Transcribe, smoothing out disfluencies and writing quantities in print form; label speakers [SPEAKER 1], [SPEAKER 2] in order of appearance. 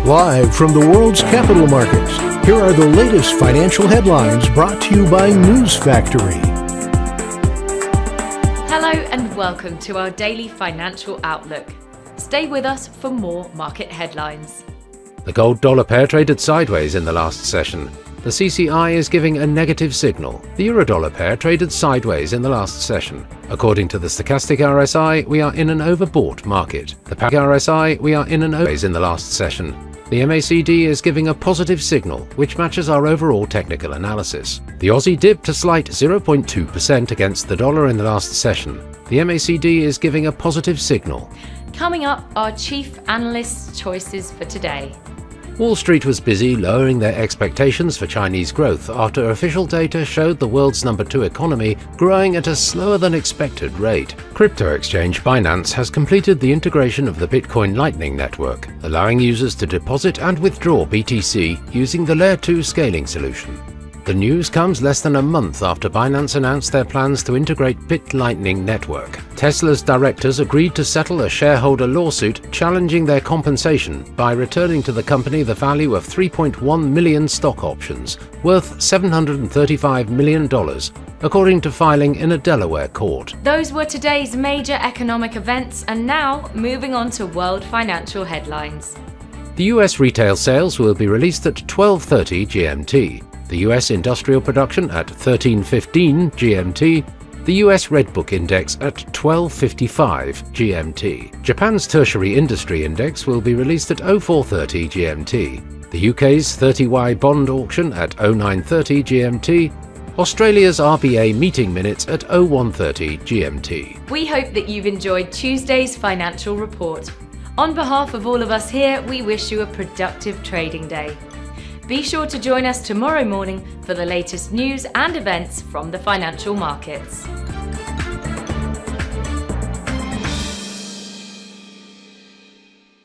[SPEAKER 1] Live from the world's capital markets, here are the latest financial headlines brought to you by News Factory.
[SPEAKER 2] Hello and welcome to our daily financial outlook. Stay with us for more market headlines.
[SPEAKER 3] The gold-dollar pair traded sideways in the last session. The CCI is giving a negative signal. The euro-dollar pair traded sideways in the last session. According to the stochastic RSI, we are in an overbought market. The PAC RSI, we are in an overbought in the last session. The MACD is giving a positive signal, which matches our overall technical analysis. The Aussie dipped a slight 0.2% against the dollar in the last session. The MACD is giving a positive signal.
[SPEAKER 2] Coming up, our chief analysts' choices for today.
[SPEAKER 3] Wall Street was busy lowering their expectations for Chinese growth after official data showed the world's number 2 economy growing at a slower than expected rate. Crypto exchange Binance has completed the integration of the Bitcoin Lightning Network, allowing users to deposit and withdraw BTC using the Layer 2 scaling solution. The news comes less than a month after Binance announced their plans to integrate BitLightning Network. Tesla's directors agreed to settle a shareholder lawsuit challenging their compensation by returning to the company the value of 3.1 million stock options, worth $735 million, according to filing in a Delaware court.
[SPEAKER 2] Those were today's major economic events, and now moving on to world financial headlines.
[SPEAKER 3] The US retail sales will be released at 12:30 GMT. The US industrial production at 13:15 GMT, the US Redbook Index at 12:55 GMT. Japan's Tertiary Industry Index will be released at 04:30 GMT. The UK's 30Y bond auction at 09:30 GMT. Australia's RBA meeting minutes at 01:30 GMT.
[SPEAKER 2] We hope that you've enjoyed Tuesday's financial report. On behalf of all of us here, we wish you a productive trading day. Be sure to join us tomorrow morning for the latest news and events from the financial markets.